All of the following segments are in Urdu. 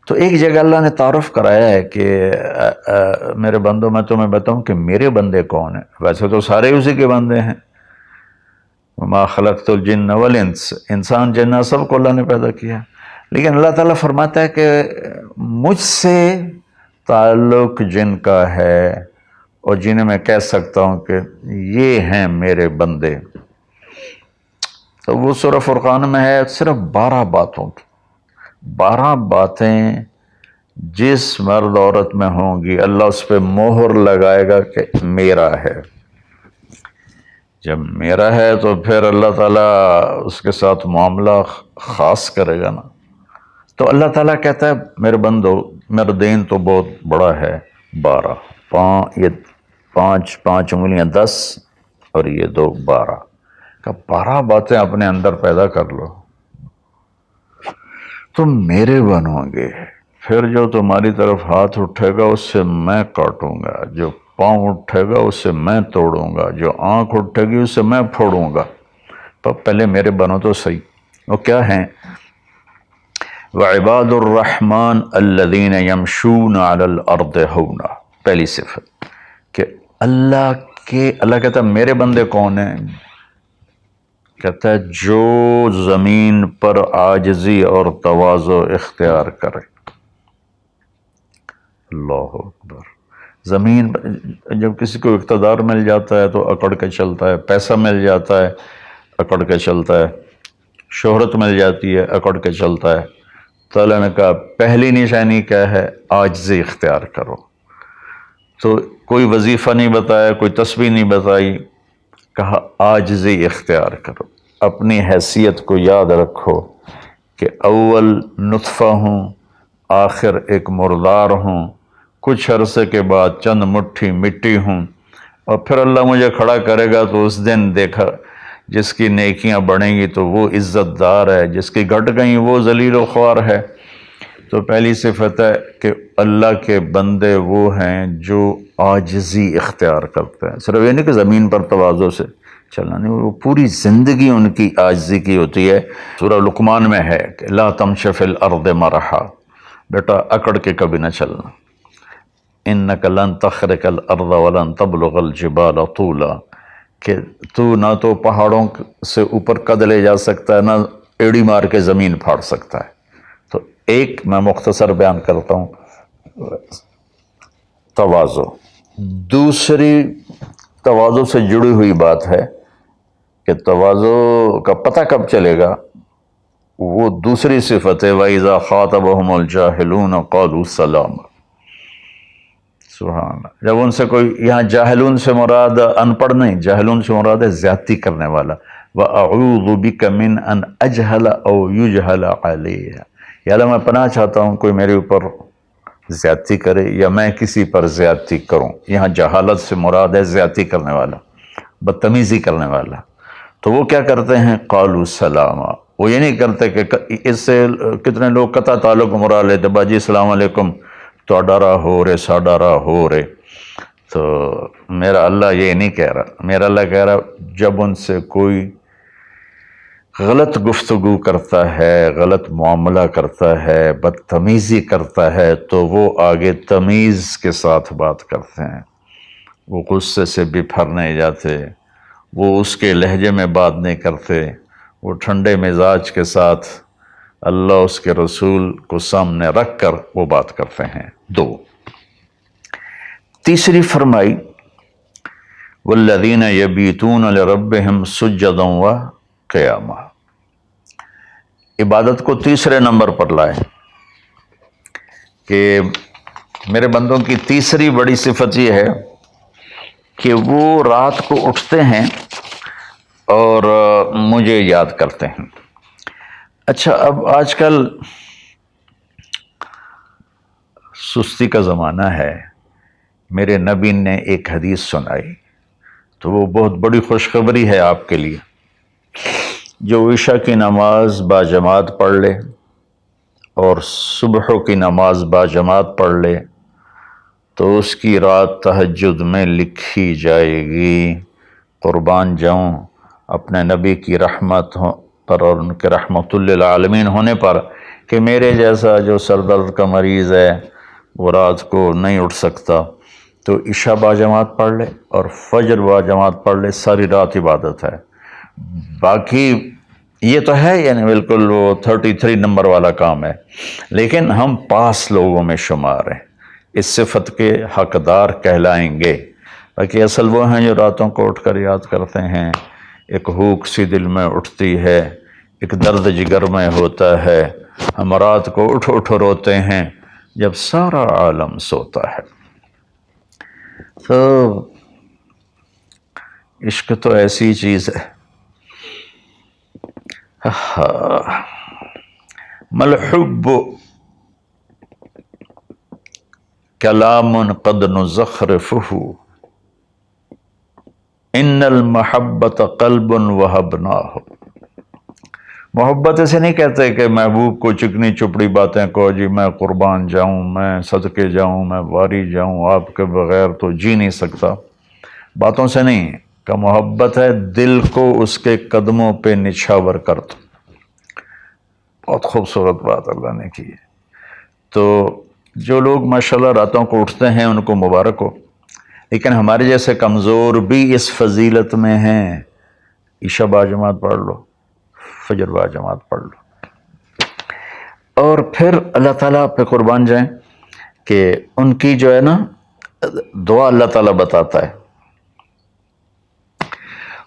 تو ایک جگہ اللہ نے تعارف کرایا ہے کہ میرے بندوں میں تمہیں بتاؤں کہ میرے بندے کون ہیں. ویسے تو سارے اسی کے بندے ہیں. وما خلقت الجن والانس، انسان جنات سب کو اللہ نے پیدا کیا، لیکن اللہ تعالیٰ فرماتا ہے کہ مجھ سے تعلق جن کا ہے اور جنہیں میں کہہ سکتا ہوں کہ یہ ہیں میرے بندے، تو وہ سورہ فرقان میں ہے صرف 12 باتوں کی. 12 باتیں جس مرد عورت میں ہوں گی اللہ اس پہ مہر لگائے گا کہ میرا ہے. جب میرا ہے تو پھر اللہ تعالیٰ اس کے ساتھ معاملہ خاص کرے گا نا. تو اللہ تعالیٰ کہتا ہے میرے بندو میرا دین تو بہت بڑا ہے. 12 یہ 5 انگلیاں 10 اور یہ 2 12 کہ 12 باتیں اپنے اندر پیدا کر لو تم میرے بنو گے. پھر جو تمہاری طرف ہاتھ اٹھے گا اس سے میں کاٹوں گا، جو پاؤں اٹھے گا اس سے میں توڑوں گا، جو آنکھ اٹھے گی اس سے میں پھوڑوں گا. تو پہلے میرے بنو تو صحیح. وہ کیا ہیں؟ وعباد الرحمن الذین یمشون علی الارض ہونا. پہلی صفت کہ اللہ کہتا ہے میرے بندے کون ہیں؟ کہتا ہے جو زمین پر عاجزی اور تواضع اختیار کرے. اللہ اکبر. زمین جب کسی کو اقتدار مل جاتا ہے تو اکڑ کے چلتا ہے، پیسہ مل جاتا ہے اکڑ کے چلتا ہے، شہرت مل جاتی ہے اکڑ کے چلتا ہے. تو اللہ نے کہا پہلی نشانی کیا ہے؟ عاجزی اختیار کرو. تو کوئی وظیفہ نہیں بتایا، کوئی تسبیح نہیں بتائی، کہا عاجزی اختیار کرو. اپنی حیثیت کو یاد رکھو کہ اول نطفہ ہوں، آخر ایک مردار ہوں، کچھ عرصے کے بعد چند مٹھی مٹی ہوں، اور پھر اللہ مجھے کھڑا کرے گا تو اس دن دیکھا جس کی نیکیاں بڑھیں گی تو وہ عزت دار ہے، جس کی گھٹ گئیں وہ ذلیل و خوار ہے. تو پہلی صفت ہے کہ اللہ کے بندے وہ ہیں جو عاجزی اختیار کرتے ہیں. صرف یہ نہیں کہ زمین پر تواضع سے چلنا، نہیں، وہ پوری زندگی ان کی عاجزی کی ہوتی ہے. سورہ لقمان میں ہے کہ لا تمش فی الارض مرحا، بیٹا اکڑ کے کبھی نہ چلنا. انک لن تخرق الارض ولن تبلغ الجبال طولا، کہ تو نہ تو پہاڑوں سے اوپر قد لے جا سکتا ہے، نہ ایڑی مار کے زمین پھاڑ سکتا ہے. تو ایک میں مختصر بیان کرتا ہوں تواضع. دوسری تواضع سے جڑی ہوئی بات ہے کہ تواضع کا پتہ کب چلے گا؟ وہ دوسری صفت ہے وَإِذَا خَاطَبَهُمُ الْجَاهِلُونَ قَالُوا سَلَامًا. سبحان اللہ. جب ان سے کوئی، یہاں جاہلون سے مراد ان پڑھ نہیں، جاہلون سے مراد ہے زیادتی کرنے والا. وَأَعُوذُ بِكَ مِنْ أَنْ أَجْهَلَ أَوْ يُجْهَلَ عَلَيَّ. یا اللہ میں پناہ چاہتا ہوں کوئی میرے اوپر زیادتی کرے یا میں کسی پر زیادتی کروں. یہاں جہالت سے مراد ہے زیادتی کرنے والا، بدتمیزی کرنے والا. تو وہ کیا کرتے ہیں؟ قالوا سلاما. وہ یہ نہیں کرتے کہ اس سے کتنے لوگ قطع تعلق مراد لیتے، باجی السلام علیکم تو ڈرا ہو رے سا ڈرا ہو رے. تو میرا اللہ یہ نہیں کہہ رہا. میرا اللہ کہہ رہا جب ان سے کوئی غلط گفتگو کرتا ہے، غلط معاملہ کرتا ہے، بدتمیزی کرتا ہے تو وہ آگے تمیز کے ساتھ بات کرتے ہیں. وہ غصے سے بپھر نہیں جاتے، وہ اس کے لہجے میں بات نہیں کرتے، وہ ٹھنڈے مزاج کے ساتھ اللہ اس کے رسول کو سامنے رکھ کر وہ بات کرتے ہیں. 2. تیسری فرمائی والذین یبیتون لربہم سجدا وقیاما. عبادت کو تیسرے نمبر پر لائے کہ میرے بندوں کی تیسری بڑی صفت یہ ہے کہ وہ رات کو اٹھتے ہیں اور مجھے یاد کرتے ہیں. اچھا، اب آج کل سستی کا زمانہ ہے. میرے نبی نے ایک حدیث سنائی تو وہ بہت بڑی خوشخبری ہے آپ کے لیے. جو عشاء کی نماز باجماعت پڑھ لے اور صبح کی نماز باجماعت پڑھ لے تو اس کی رات تہجد میں لکھی جائے گی. قربان جاؤں اپنے نبی کی رحمت پر اور ان کے رحمت للعالمین ہونے پر کہ میرے جیسا جو سر درد کا مریض ہے وہ رات کو نہیں اٹھ سکتا تو عشاء با جماعت پڑھ لے اور فجر با جماعت پڑھ لے، ساری رات عبادت ہے۔ باقی یہ تو ہے یعنی بالکل وہ 33 نمبر والا کام ہے، لیکن ہم پاس لوگوں میں شمار ہیں، اس صفت کے حقدار کہلائیں گے۔ باقی اصل وہ ہیں جو راتوں کو اٹھ کر یاد کرتے ہیں، ایک ہوک سی دل میں اٹھتی ہے، ایک درد جگر میں ہوتا ہے، ہم رات کو اٹھ اٹھ روتے ہیں جب سارا عالم سوتا ہے۔ تو عشق تو ایسی چیز ہے۔ ملحب کلام قد نزخرفہ ان المحبت قلب وہبناہ۔ محبت اسے نہیں کہتے کہ محبوب کو چکنی چپڑی باتیں کو، جی میں قربان جاؤں، میں صدقے جاؤں، میں واری جاؤں، آپ کے بغیر تو جی نہیں سکتا، باتوں سے نہیں کہ محبت ہے دل کو اس کے قدموں پہ نچھاور کر دو۔ بہت خوبصورت بات اللہ نے کی ہے۔ تو جو لوگ ماشاءاللہ راتوں کو اٹھتے ہیں ان کو مبارک ہو، لیکن ہمارے جیسے کمزور بھی اس فضیلت میں ہیں۔ عشاء با جماعت پڑھ لو، فجر با جماعت پڑھ لو، اور پھر اللہ تعالیٰ پہ قربان جائیں کہ ان کی جو ہے نا دعا اللہ تعالیٰ بتاتا ہے،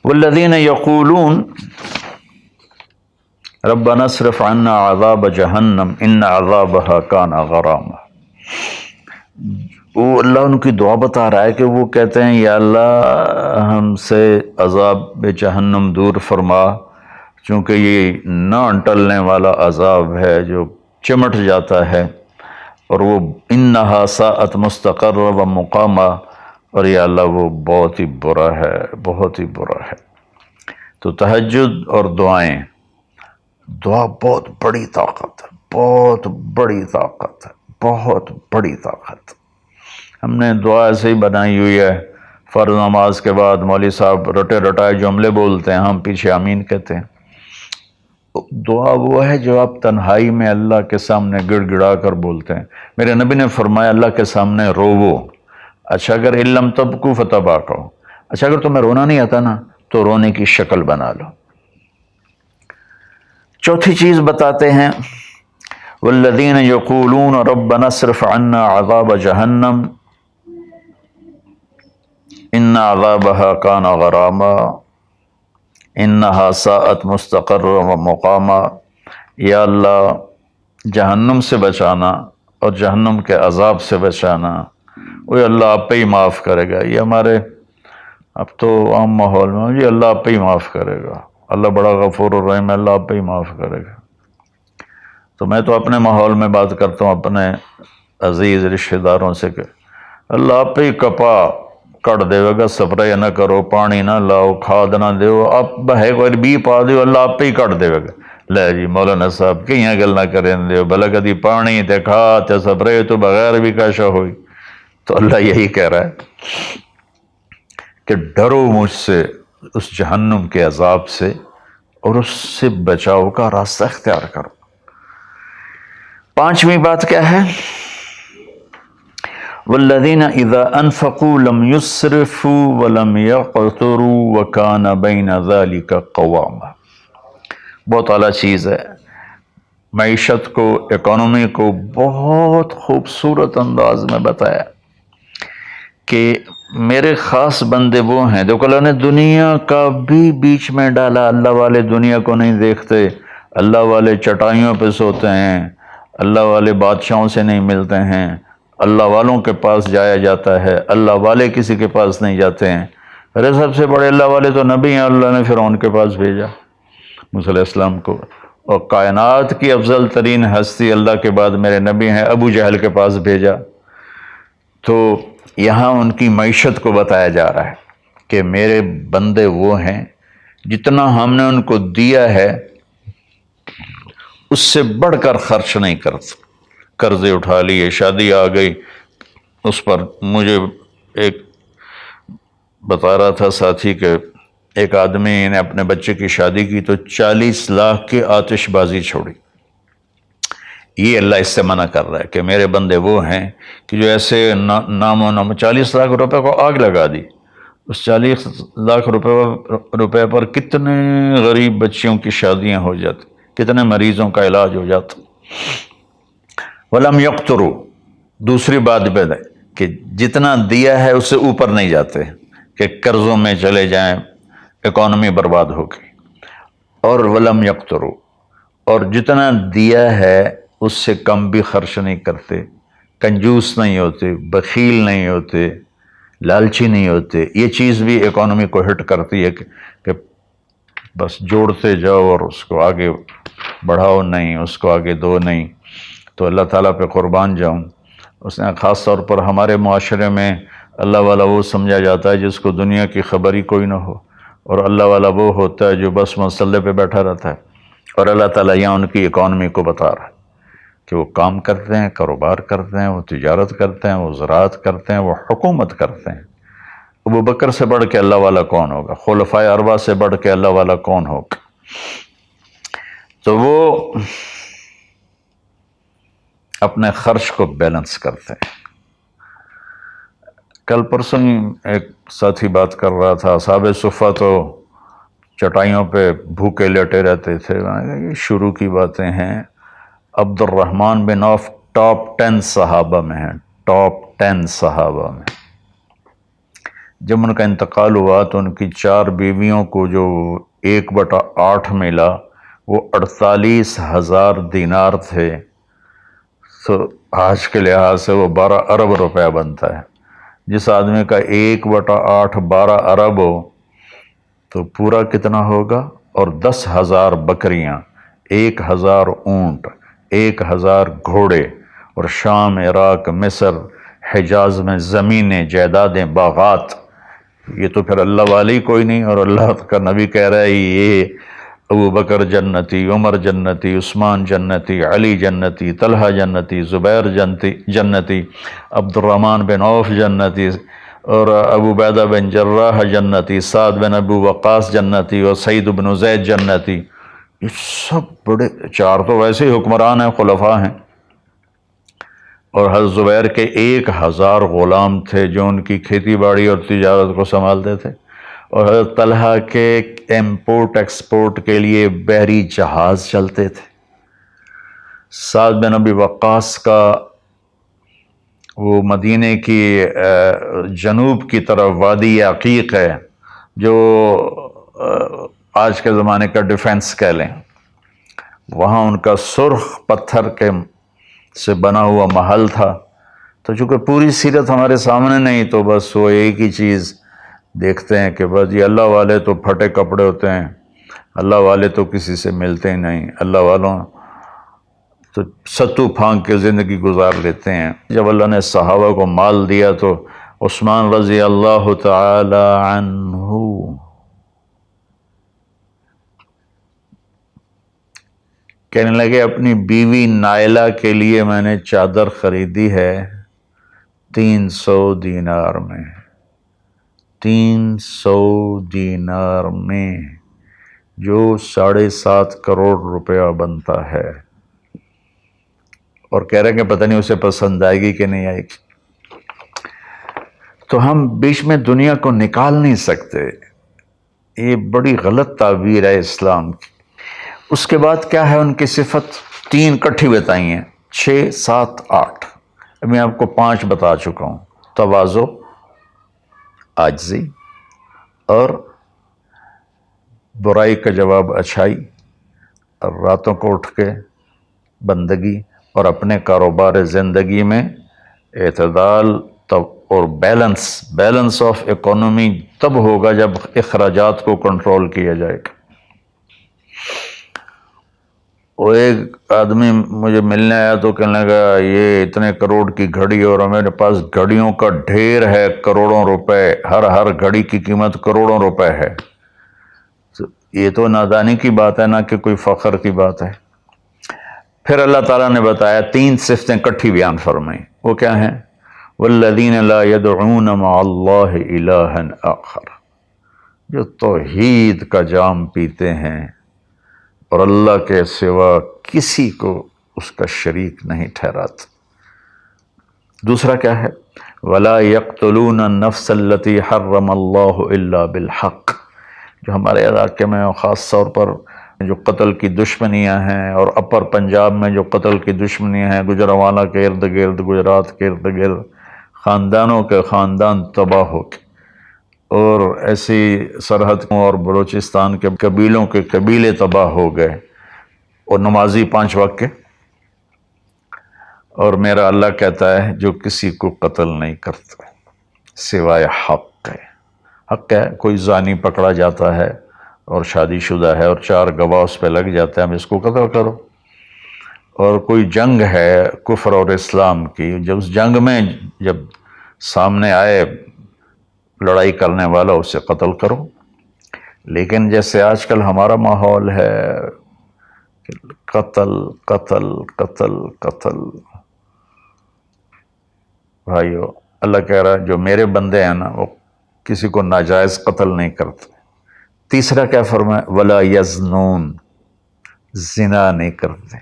والذین یقولون ربنا اصرف عنا عذاب جہنم ان عذابها کان غراما۔ وہ اللہ ان کی دعا بتا رہا ہے کہ وہ کہتے ہیں یا اللہ ہم سے عذاب جہنم دور فرما، چونکہ یہ نہ ٹلنے والا عذاب ہے جو چمٹ جاتا ہے، اور وہ انہا ساءت مستقرا و مقاما، اور یا اللہ وہ بہت ہی برا ہے، بہت ہی برا ہے۔ تو تہجد اور دعائیں، دعا بہت بڑی طاقت ہے، بہت بڑی طاقت ہے، بہت بڑی طاقت۔ ہم نے دعا ایسے ہی بنائی ہوئی ہے، فرض نماز کے بعد مولوی صاحب رٹے رٹائے جملے بولتے ہیں، ہم پیچھے آمین کہتے ہیں۔ دعا وہ ہے جو آپ تنہائی میں اللہ کے سامنے گڑ گڑا کر بولتے ہیں۔ میرے نبی نے فرمایا اللہ کے سامنے روو، اچھا اگر علم تبکو فتباکو، اچھا اگر تمہیں رونا نہیں آتا نا تو رونے کی شکل بنا لو۔ چوتھی چیز بتاتے ہیں، والذین یقولون ربنا اصرف عنا عذاب جہنم ان عذابها کان غراما انہا ساءت مستقرا و مقاما۔ یا اللہ جہنم سے بچانا اور جہنم کے عذاب سے بچانا، وہ اللہ آپ پہ ہی معاف کرے گا۔ یہ ہمارے اب تو عام ماحول میں جی اللہ آپ پہ ہی معاف کرے گا، اللہ بڑا غفور الرحیم ہے، اللہ آپ پہ ہی معاف کرے گا۔ تو میں تو اپنے ماحول میں بات کرتا ہوں اپنے عزیز رشتہ داروں سے کہ اللہ آپ پہ ہی کپا کٹ دے گا، سپرے نہ کرو، پانی نہ لاؤ، کھاد نہ دیو، آپ بہے کوئی بی پا دیو، اللہ آپ پہ ہی کٹ دے گا۔ لے جی مولانا صاحب کہیں گل نہ کریں دیو، بھلا کدی پانی تے کھاد تے سپرے تو بغیر بھی کاشا ہوئی۔ تو اللہ یہی کہہ رہا ہے کہ ڈرو مجھ سے اس جہنم کے عذاب سے اور اس سے بچاؤ کا راستہ اختیار کرو۔ پانچویں بات کیا ہے؟ والذین اذا انفقوا لم یسرفوا ولم یقتروا وکان بین ذلک قواما۔ بہت اعلیٰ چیز ہے، معیشت کو، اکانومی کو بہت خوبصورت انداز میں بتایا کہ میرے خاص بندے وہ ہیں، دیکھو اللہ نے دنیا کا بھی بیچ میں ڈالا۔ اللہ والے دنیا کو نہیں دیکھتے، اللہ والے چٹائیوں پہ سوتے ہیں، اللہ والے بادشاہوں سے نہیں ملتے ہیں، اللہ والوں کے پاس جایا جاتا ہے، اللہ والے کسی کے پاس نہیں جاتے ہیں۔ ارے سب سے بڑے اللہ والے تو نبی ہیں، اللہ نے فرعون کے پاس بھیجا موسیٰ علیہ السلام کو، اور کائنات کی افضل ترین ہستی اللہ کے بعد میرے نبی ہیں، ابو جہل کے پاس بھیجا۔ تو یہاں ان کی معیشت کو بتایا جا رہا ہے کہ میرے بندے وہ ہیں جتنا ہم نے ان کو دیا ہے اس سے بڑھ کر خرچ نہیں کرتے۔ قرضے اٹھا لیے، شادی آ گئی، اس پر مجھے ایک بتا رہا تھا ساتھی کہ ایک آدمی نے اپنے بچے کی شادی کی تو 40 لاکھ کی آتش بازی چھوڑی۔ یہ اللہ اس سے منع کر رہا ہے کہ میرے بندے وہ ہیں کہ جو ایسے نام و نام 40 لاکھ روپے کو آگ لگا دی، اس 40 لاکھ روپے پر کتنے غریب بچیوں کی شادیاں ہو جاتی، کتنے مریضوں کا علاج ہو جاتا۔ وَلَمْ يَقْتُرُوا، دوسری بات ہے کہ جتنا دیا ہے اس سے اوپر نہیں جاتے کہ قرضوں میں چلے جائیں، اکانومی برباد ہو گئی۔ اور وَلَمْ يَقْتُرُوا، اور جتنا دیا ہے اس سے کم بھی خرچ نہیں کرتے، کنجوس نہیں ہوتے، بخیل نہیں ہوتے، لالچی نہیں ہوتے۔ یہ چیز بھی اکانومی کو ہٹ کرتی ہے کہ بس جوڑتے جاؤ اور اس کو آگے بڑھاؤ نہیں، اس کو آگے دو نہیں۔ تو اللہ تعالیٰ پہ قربان جاؤں، اس نے خاص طور پر ہمارے معاشرے میں اللہ والا وہ سمجھا جاتا ہے جس کو دنیا کی خبر ہی کوئی نہ ہو، اور اللہ والا وہ ہوتا ہے جو بس مسلح پہ بیٹھا رہتا ہے۔ اور اللہ تعالیٰ یہاں ان کی اکانومی کو بتا رہا ہے کہ وہ کام کرتے ہیں، کاروبار کرتے ہیں، وہ تجارت کرتے ہیں، وہ زراعت کرتے ہیں، وہ حکومت کرتے ہیں۔ ابو بکر سے بڑھ کے اللہ والا کون ہوگا؟ خلفائے اربعہ سے بڑھ کے اللہ والا کون ہوگا؟ تو وہ اپنے خرچ کو بیلنس کرتے ہیں۔ کل پرسوں ایک ساتھی بات کر رہا تھا، اصحاب صفہ تو چٹائیوں پہ بھوکے لیٹے رہتے تھے۔ یہ شروع کی باتیں ہیں۔ عبد الرحمن بن عوف ٹاپ 10 صحابہ میں ہیں، ٹاپ 10 صحابہ میں۔ جب ان کا انتقال ہوا تو ان کی 4 بیویوں کو جو 1/8 ملا وہ 48,000 دینار تھے۔ تو آج کے لحاظ سے وہ 12 ارب روپیہ بنتا ہے۔ جس آدمی کا 1/8 12 ارب ہو تو پورا کتنا ہوگا؟ اور 10,000 بکریاں، 1,000 اونٹ، 1,000 گھوڑے، اور شام، عراق، مصر، حجاز میں زمینیں، جائیدادیں، باغات۔ یہ تو پھر اللہ والی کوئی نہیں، اور اللہ کا نبی کہہ رہا ہے یہ ابو بکر جنتی، عمر جنتی، عثمان جنتی، علی جنتی، طلحہ جنتی، زبیر جنتی، عبد الرحمن بن عوف جنتی، اور ابو عبیدہ بن جراح جنتی، سعد بن ابو وقاص جنتی، اور سعید بن زید جنتی۔ یہ سب بڑے، 4 تو ویسے ہی حکمران ہیں، خلفاء ہیں۔ اور حضرت زبیر کے 1,000 غلام تھے جو ان کی کھیتی باڑی اور تجارت کو سنبھالتے تھے، اور حضرت طلحہ کے امپورٹ ایکسپورٹ کے لیے بحری جہاز چلتے تھے۔ سعد بن ابی وقاص کا وہ مدینے کی جنوب کی طرف وادی عقیق ہے جو آج کے زمانے کا ڈیفنس کہہ لیں، وہاں ان کا سرخ پتھر کے سے بنا ہوا محل تھا۔ تو چونکہ پوری سیرت ہمارے سامنے نہیں تو بس وہ ایک ہی چیز دیکھتے ہیں کہ بس یہ اللہ والے تو پھٹے کپڑے ہوتے ہیں، اللہ والے تو کسی سے ملتے ہی نہیں، اللہ والوں تو ستو پھانک کے زندگی گزار لیتے ہیں۔ جب اللہ نے صحابہ کو مال دیا تو عثمان رضی اللہ تعالی عنہ کہنے لگے اپنی بیوی نائلہ کے لیے میں نے چادر خریدی ہے 300 دینار میں، 300 دینار میں، جو 7.5 کروڑ روپیہ بنتا ہے۔ اور کہہ رہے ہیں کہ پتہ نہیں اسے پسند آئے گی کہ نہیں آئے گی۔ تو ہم بیچ میں دنیا کو نکال نہیں سکتے، یہ بڑی غلط تعبیر ہے اسلام کی۔ اس کے بعد کیا ہے ان کی صفت؟ 3 کٹھی بتائی ہیں، 6، 7، 8۔ اب میں آپ کو 5 بتا چکا ہوں۔ تواضع، عاجزی، اور برائی کا جواب اچھائی، اور راتوں کو اٹھ کے بندگی، اور اپنے کاروبار زندگی میں اعتدال اور بیلنس آف اکانومی تب ہوگا جب اخراجات کو کنٹرول کیا جائے گا۔ وہ ایک آدمی مجھے ملنے آیا تو کہنے لگا یہ اتنے کروڑ کی گھڑی، اور میرے پاس گھڑیوں کا ڈھیر ہے، کروڑوں روپے، ہر گھڑی کی قیمت کروڑوں روپے ہے۔ یہ تو نادانی کی بات ہے، نہ کہ کوئی فخر کی بات ہے۔ پھر اللہ تعالیٰ نے بتایا 3 صفتیں کٹھی بیان فرمائیں، وہ کیا ہیں؟ والذین لا يدعون مع اللہ الہا آخر، جو توحید کا جام پیتے ہیں اور اللہ کے سوا کسی کو اس کا شریک نہیں ٹھہراتا۔ دوسرا کیا ہے؟ وَلَا يَقْتُلُونَ النَّفْسَ الَّتِي حَرَّمَ اللَّهُ إِلَّا بِالْحَقِّ، جو ہمارے علاقے میں خاص طور پر جو قتل کی دشمنیاں ہیں، اور اپر پنجاب میں جو قتل کی دشمنیاں ہیں، گجرانوالہ کے ارد گرد، گجرات کے ارد گرد خاندانوں کے خاندان تباہ ہو گئے، اور ایسی سرحد اور بلوچستان کے قبیلوں کے قبیلے تباہ ہو گئے، اور نمازی 5 وقت کے۔ اور میرا اللہ کہتا ہے جو کسی کو قتل نہیں کرتا سوائے حق ہے۔ حق ہے، کوئی زانی پکڑا جاتا ہے اور شادی شدہ ہے اور 4 گواہ اس پہ لگ جاتے ہیں، ہم اس کو قتل کرو۔ اور کوئی جنگ ہے کفر اور اسلام کی، جب اس جنگ میں جب سامنے آئے لڑائی کرنے والا اسے قتل کرو۔ لیکن جیسے آج کل ہمارا ماحول ہے قتل قتل قتل قتل، بھائیو اللہ کہہ رہا ہے جو میرے بندے ہیں نا وہ کسی کو ناجائز قتل نہیں کرتے۔ تیسرا کیا فرمایا؟ ولا یزنون، زنا نہیں کرتے۔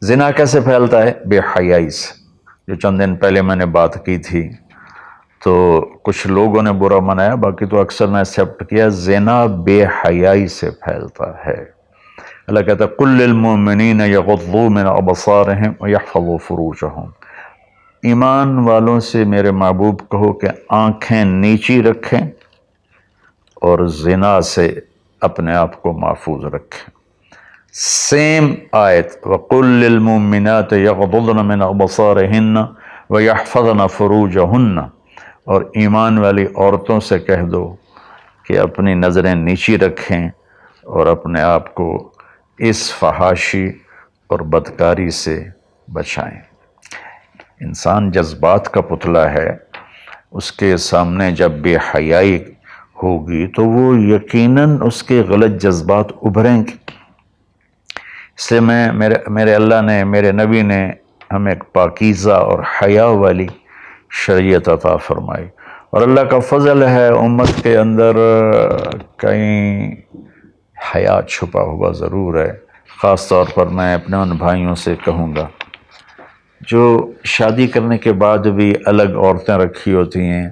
زنا کیسے پھیلتا ہے؟ بے حیائی سے، جو چند دن پہلے میں نے بات کی تھی، تو کچھ لوگوں نے برا منایا، باقی تو اکثر نے ایکسیپٹ کیا۔ زنا بے حیائی سے پھیلتا ہے۔ اللہ کہتا ہے قُل لِّلْمُؤْمِنِينَ يَغُضُّوا مِنْ أَبْصَارِهِمْ وَيَحْفَظُوا فُرُوجَهُمْ، ایمان والوں سے میرے محبوب کہو کہ آنکھیں نیچی رکھیں اور زنا سے اپنے آپ کو محفوظ رکھیں۔ سیم آیت وَقُل لِّلْمُؤْمِنَاتِ يَغْضُضْنَ مِنْ أَبْصَارِهِنَّ وَيَحْفَظْنَ فُرُوجَهُنَّ، اور ایمان والی عورتوں سے کہہ دو کہ اپنی نظریں نیچی رکھیں اور اپنے آپ کو اس فحاشی اور بدکاری سے بچائیں۔ انسان جذبات کا پتلا ہے، اس کے سامنے جب بے حیائی ہوگی تو وہ یقیناً اس کے غلط جذبات ابھریں گے۔ اس لیے میرے اللہ نے، میرے نبی نے ہمیں ایک پاکیزہ اور حیا والی شریعت عطا فرمائی، اور اللہ کا فضل ہے امت کے اندر کہیں حیا چھپا ہوا ضرور ہے۔ خاص طور پر میں اپنے ان بھائیوں سے کہوں گا جو شادی کرنے کے بعد بھی الگ عورتیں رکھی ہوتی ہیں،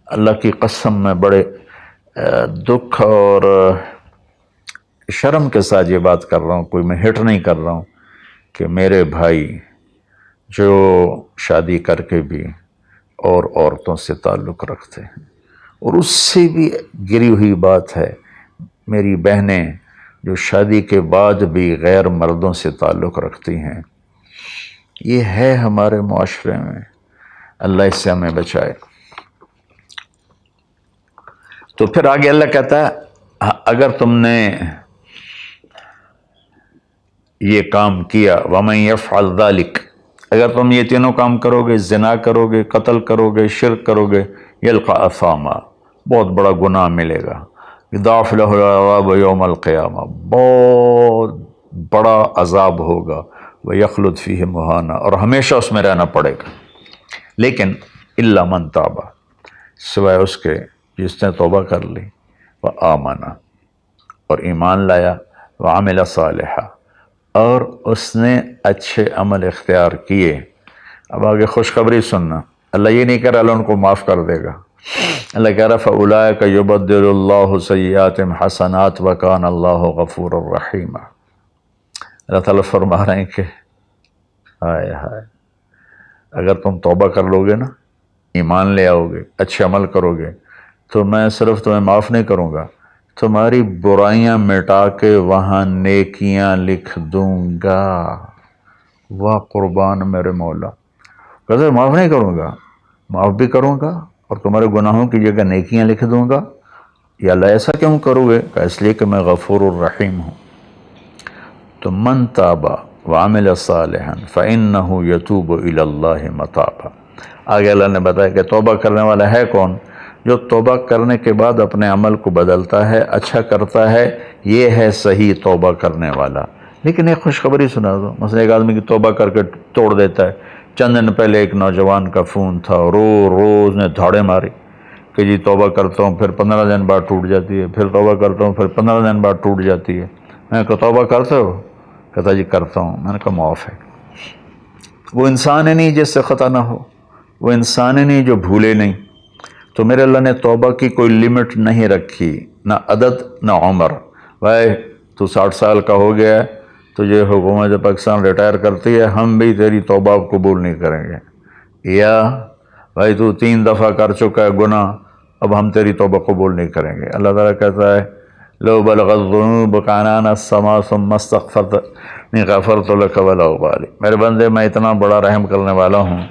اللہ کی قسم میں بڑے دکھ اور شرم کے ساتھ یہ بات کر رہا ہوں، کوئی میں ہٹ نہیں کر رہا ہوں، کہ میرے بھائی جو شادی کر کے بھی اور عورتوں سے تعلق رکھتے ہیں، اور اس سے بھی گری ہوئی بات ہے میری بہنیں جو شادی کے بعد بھی غیر مردوں سے تعلق رکھتی ہیں۔ یہ ہے ہمارے معاشرے میں، اللہ اس سے ہمیں بچائے۔ تو پھر آگے اللہ کہتا ہے اگر تم نے یہ کام کیا وَمَن يَفْعَلْ ذَلِكَ، اگر تم یہ تینوں کام کرو گے، زنا کرو گے، قتل کرو گے، شرک کرو گے، يَلْقَ أَثَامًا، بہت بڑا گناہ ملے گا، يُضَاعَفْ لَهُ الْعَذَابُ يَوْمَ الْقِيَامَةِ، بہت بڑا عذاب ہوگا، وَيَخْلُدْ فِيهِ مُهَانًا، اور ہمیشہ اس میں رہنا پڑے گا۔ لیکن إِلَّا مَن تَابَ، سوائے اس کے جس نے توبہ کر لی، وَآمَنَ، اور ایمان لایا، وَعَمِلَ صَالِحًا، اور اس نے اچھے عمل اختیار کیے۔ اب آگے خوشخبری سننا، اللہ یہ نہیں کہہ رہا اللہ ان کو معاف کر دے گا، اللہ کہہ رہا فَأُولَٰئِكَ يُبَدِّلُ اللَّهُ سَيِّئَاتِهِمْ حَسَنَاتٍ وَكَانَ اللَّهُ غَفُورًا رَحِيمًا۔ اللہ تعالیٰ فرما رہے ہیں کہ ہائے ہائے، اگر تم توبہ کر لو گے نا، ایمان لے آؤ گے، اچھے عمل کرو گے، تو میں صرف تمہیں معاف نہیں کروں گا، تمہاری برائیاں مٹا کے وہاں نیکیاں لکھ دوں گا۔ واہ قربان میرے مولا، کہتے معاف نہیں کروں گا، معاف بھی کروں گا اور تمہارے گناہوں کی جگہ نیکیاں لکھ دوں گا۔ یا اللہ ایسا کیوں کرو گے؟ کہ اس لیے کہ میں غفور الرحیم ہوں۔ تو من تاب وعمل صالحا فإنہ یتوب الی اللہ متابا، آگے اللہ نے بتایا کہ توبہ کرنے والا ہے کون؟ جو توبہ کرنے کے بعد اپنے عمل کو بدلتا ہے، اچھا کرتا ہے، یہ ہے صحیح توبہ کرنے والا۔ لیکن ایک خوشخبری سنا دو، مثلا ایک آدمی کی توبہ کر کے توڑ دیتا ہے۔ چند دن پہلے ایک نوجوان کا فون تھا، روز نے دھاڑے ماری کہ جی توبہ کرتا ہوں، پھر 15 دن بعد ٹوٹ جاتی ہے، پھر توبہ کرتا ہوں، پھر 15 دن بعد ٹوٹ جاتی ہے۔ میں کہا توبہ کرتے ہو؟ کہتا جی کرتا ہوں. میں نے کہا معاف ہے. وہ انسان ہی نہیں جس سے خطا نہ ہو، وہ انسان ہی نہیں جو بھولے نہیں. تو میرے اللہ نے توبہ کی کوئی لمٹ نہیں رکھی، نہ عدد نہ عمر. بھائی تو 60 سال کا ہو گیا ہے، تجھے حکومت پاکستان ریٹائر کرتی ہے، ہم بھی تیری توبہ قبول نہیں کریں گے. یا بھائی تو 3 دفعہ کر چکا ہے گناہ، اب ہم تیری توبہ قبول نہیں کریں گے. اللہ تعالیٰ کہتا ہے لو بلغت الذنوب عنان السماء ثم استغفرتنی غفرت لک ولا ابالی. میرے بندے میں اتنا بڑا رحم کرنے والا ہوں،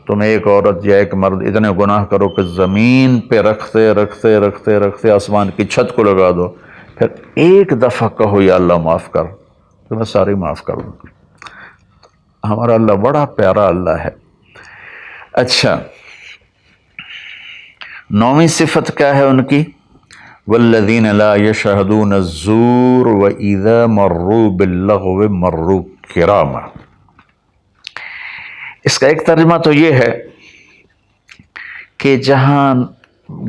تم ایک عورت یا ایک مرد اتنے گناہ کرو کہ زمین پہ رکھتے رکھتے رکھتے رکھتے آسمان کی چھت کو لگا دو، پھر ایک دفعہ کہو یا اللہ معاف کر، تو میں ساری معاف کر دوں. ہمارا اللہ بڑا پیارا اللہ ہے. اچھا، 9ویں صفت کیا ہے ان کی؟ والذین لا یشہدون الزور واذا مروا باللغو مروا کراما. اس کا ایک ترجمہ تو یہ ہے کہ جہاں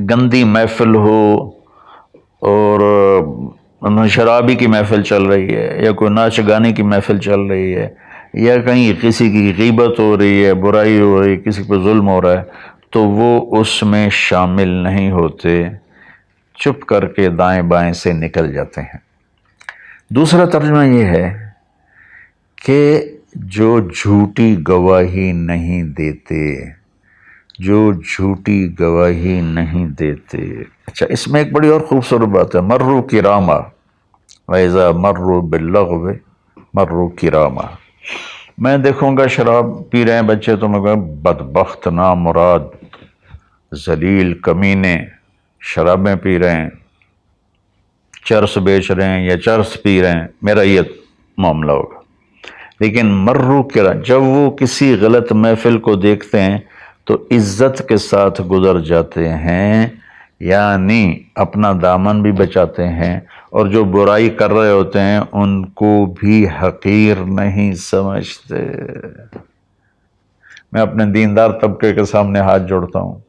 گندی محفل ہو اور شرابی کی محفل چل رہی ہے، یا کوئی ناچ گانے کی محفل چل رہی ہے، یا کہیں کسی کی غیبت ہو رہی ہے، برائی ہو رہی ہے، کسی پہ ظلم ہو رہا ہے، تو وہ اس میں شامل نہیں ہوتے، چپ کر کے دائیں بائیں سے نکل جاتے ہیں. دوسرا ترجمہ یہ ہے کہ جو جھوٹی گواہی نہیں دیتے، جو جھوٹی گواہی نہیں دیتے. اچھا، اس میں ایک بڑی اور خوبصورت بات ہے، مروا کراما وَإِذَا مروا باللغو مروا کراما. میں دیکھوں گا شراب پی رہے ہیں بچے تو میں کہوں بدبخت، نامراد، ذلیل، کمینے، شرابیں پی رہے ہیں، چرس بیچ رہے ہیں یا چرس پی رہے ہیں، میرا یہ معاملہ ہوگا. لیکن مروا کرا، جب وہ کسی غلط محفل کو دیکھتے ہیں تو عزت کے ساتھ گزر جاتے ہیں، یعنی اپنا دامن بھی بچاتے ہیں، اور جو برائی کر رہے ہوتے ہیں ان کو بھی حقیر نہیں سمجھتے. میں اپنے دیندار طبقے کے سامنے ہاتھ جوڑتا ہوں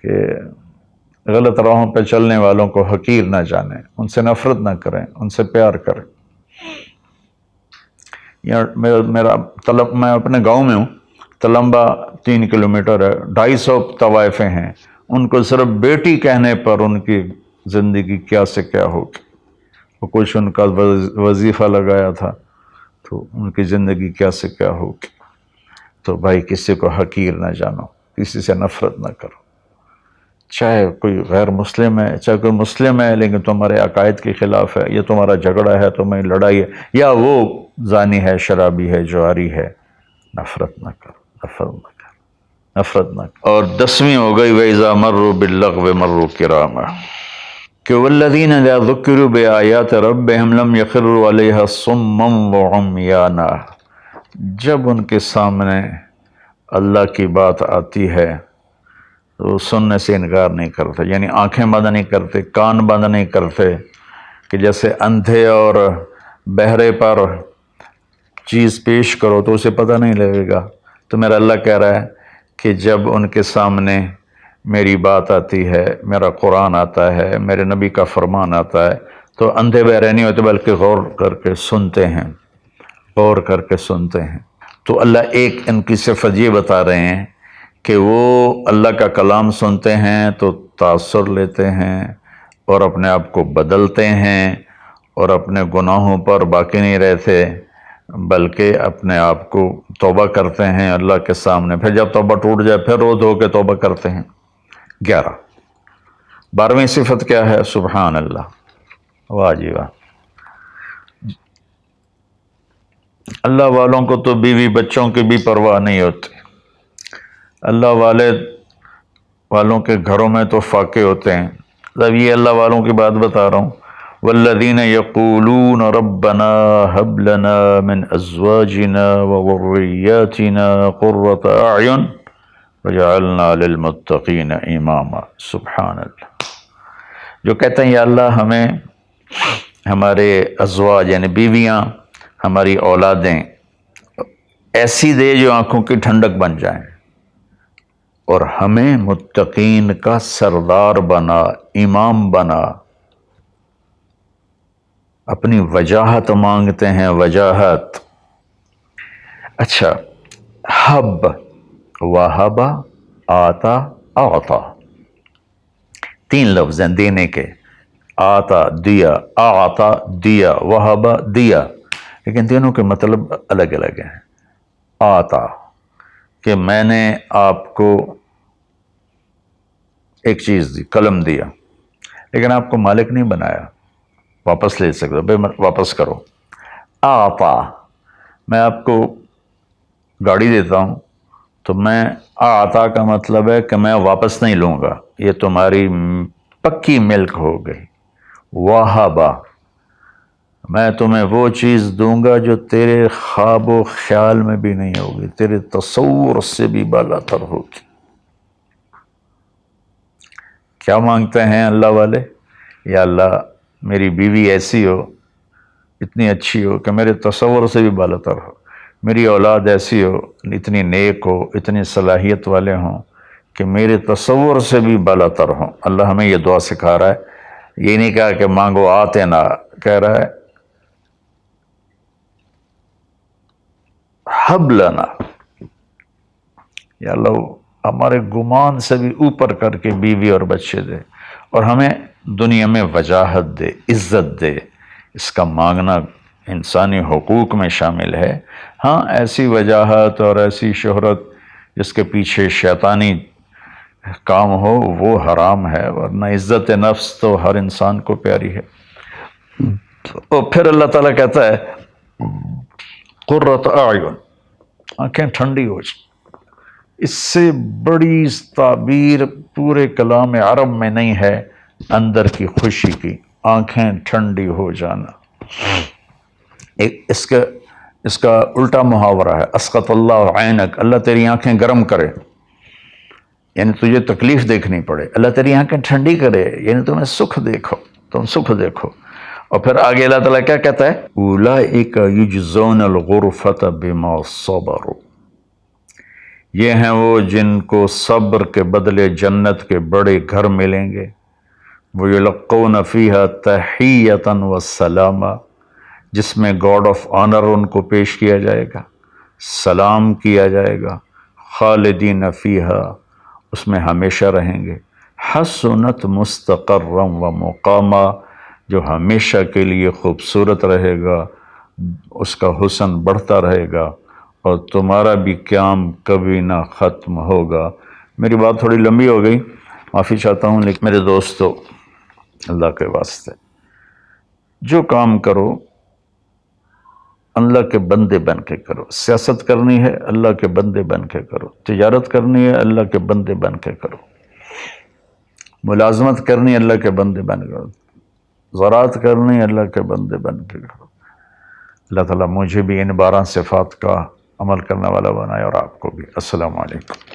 کہ غلط راہوں پہ چلنے والوں کو حقیر نہ جانیں، ان سے نفرت نہ کریں، ان سے پیار کریں. میں اپنے گاؤں میں ہوں، تلمبا 3 کلومیٹر ہے، 250 طوائفیں ہیں. ان کو صرف بیٹی کہنے پر ان کی زندگی کیا سے کیا ہوگی. وہ کچھ ان کا وظیفہ لگایا تھا تو ان کی زندگی کیا سے کیا ہوگی. تو بھائی کسی کو حقیر نہ جانو، کسی سے نفرت نہ کرو، چاہے کوئی غیر مسلم ہے چاہے کوئی مسلم ہے، لیکن تمہارے عقائد کے خلاف ہے، یا تمہارا جھگڑا ہے، تمہاری لڑائی ہے، یا وہ زانی ہے، شرابی ہے، جواری ہے، نفرت نہ کرو، نفرت نہ کرو، نفرت نہ کرو. اور 10ویں ہو گئی وَإِذَا مَرُّوا بِاللَّغْوِ مَرُّوا كِرَامًا، کہ وَالَّذِينَ إِذَا ذُكِّرُوا بِآيَاتِ رَبِّهِمْ لَمْ يَخِرُّوا عَلَيْهَا صُمًّا وَعُمْيَانًا. جب ان کے سامنے اللہ کی بات آتی ہے تو سننے سے انکار نہیں کرتے، یعنی آنکھیں بند نہیں کرتے، کان بند نہیں کرتے، کہ جیسے اندھے اور بہرے پر چیز پیش کرو تو اسے پتہ نہیں لگے گا. تو میرا اللہ کہہ رہا ہے کہ جب ان کے سامنے میری بات آتی ہے، میرا قرآن آتا ہے، میرے نبی کا فرمان آتا ہے، تو اندھے بہرے نہیں ہوتے بلکہ غور کر کے سنتے ہیں، غور کر کے سنتے ہیں. تو اللہ ایک ان کی صفت یہ بتا رہے ہیں کہ وہ اللہ کا کلام سنتے ہیں تو تاثر لیتے ہیں اور اپنے آپ کو بدلتے ہیں، اور اپنے گناہوں پر باقی نہیں رہتے بلکہ اپنے آپ کو توبہ کرتے ہیں اللہ کے سامنے. پھر جب توبہ ٹوٹ جائے پھر رو دھو کے توبہ کرتے ہیں. 11. 12ویں صفت کیا ہے؟ سبحان اللہ. واہ جی واہ. اللہ والوں کو تو بیوی بچوں کی بھی پرواہ نہیں ہوتی. اللہ والوں کے گھروں میں تو فاقے ہوتے ہیں. اب یہ اللہ والوں کی بات بتا رہا ہوں. والذین یقولون ربنا هب لنا من ازواجنا وذریاتنا قرۃ اعین وجعلنا للمتقین اماما. سبحان اللہ. جو کہتے ہیں یا اللہ ہمیں ہمارے ازواج یعنی بیویاں، ہماری اولادیں ایسی دے جو آنکھوں کی ٹھنڈک بن جائیں، اور ہمیں متقین کا سردار بنا، امام بنا. اپنی وجاہت مانگتے ہیں، وجاہت۔ اچھا، حب، وہبا، آتا، اعطا، تین لفظ ہیں دینے کے، آتا دیا، اعطا دیا، وہبا دیا، لیکن تینوں کے مطلب الگ الگ ہیں۔ آتا کہ میں نے آپ کو ایک چیز دی، قلم دیا، لیکن آپ کو مالک نہیں بنایا، واپس لے سکتے بھائی واپس کرو۔ آتا، میں آپ کو گاڑی دیتا ہوں تو میں آتا کا مطلب ہے کہ میں واپس نہیں لوں گا، یہ تمہاری پکی ملک ہو گئی۔ وہبا، میں تمہیں وہ چیز دوں گا جو تیرے خواب و خیال میں بھی نہیں ہوگی، تیرے تصور سے بھی بالا تر ہوگی۔ کیا مانگتے ہیں اللہ والے؟ یا اللہ میری بیوی ایسی ہو، اتنی اچھی ہو کہ میرے تصور سے بھی بالا تر ہو، میری اولاد ایسی ہو، اتنی نیک ہو، اتنی صلاحیت والے ہوں کہ میرے تصور سے بھی بالا تر ہوں۔ اللہ ہمیں یہ دعا سکھا رہا ہے، یہ نہیں کہا کہ مانگو آتے نہ، کہہ رہا ہے حب لنا، یا اللہ ہمارے گمان سے بھی اوپر کر کے بیوی اور بچے دے، اور ہمیں دنیا میں وجاہت دے، عزت دے۔ اس کا مانگنا انسانی حقوق میں شامل ہے۔ ہاں، ایسی وجاہت اور ایسی شہرت جس کے پیچھے شیطانی کام ہو وہ حرام ہے، ورنہ عزت نفس تو ہر انسان کو پیاری ہے۔ اور پھر اللہ تعالیٰ کہتا ہے قرۃ اعین، آنکھیں ٹھنڈی ہو جائیں۔ اس سے بڑی تعبیر پورے کلام عرب میں نہیں ہے اندر کی خوشی کی، آنکھیں ٹھنڈی ہو جانا۔ اس کا الٹا محاورہ ہے اسقط اللہ عینک، اللہ تیری آنکھیں گرم کرے، یعنی تجھے تکلیف دیکھنی پڑے، اللہ تیری آنکھیں ٹھنڈی کرے، یعنی تمہیں سکھ دیکھو، تم سکھ دیکھو۔ اور پھر آگے اللہ تعالیٰ کیا کہتا ہے؟ اولئک یجزون الغرفۃ بما صبروا، یہ ہیں وہ جن کو صبر کے بدلے جنت کے بڑے گھر ملیں گے۔ وَيُلَقَّوْنَ فِيهَا تَحِيَّةً وَالسَّلَامًا، جس میں گاڈ آف آنر ان کو پیش کیا جائے گا، سلام کیا جائے گا۔ خالدین فیہا، اس میں ہمیشہ رہیں گے۔ حسنت مستقرا و مقاما، جو ہمیشہ کے لیے خوبصورت رہے گا، اس کا حسن بڑھتا رہے گا، اور تمہارا بھی قیام کبھی نہ ختم ہوگا۔ میری بات تھوڑی لمبی ہو گئی، معافی چاہتا ہوں، لیکن میرے دوستو اللہ کے واسطے جو کام کرو اللہ کے بندے بن کے کرو۔ سیاست کرنی ہے اللہ کے بندے بن کے کرو، تجارت کرنی ہے اللہ کے بندے بن کے کرو، ملازمت کرنی ہے اللہ کے بندے بن کے کرو، زراعت کرنی ہے اللہ کے بندے بن کے کرو۔ اللہ تعالیٰ مجھے بھی ان 12 صفات کا عمل کرنے والا بنائے اور آپ کو بھی۔ السلام علیکم۔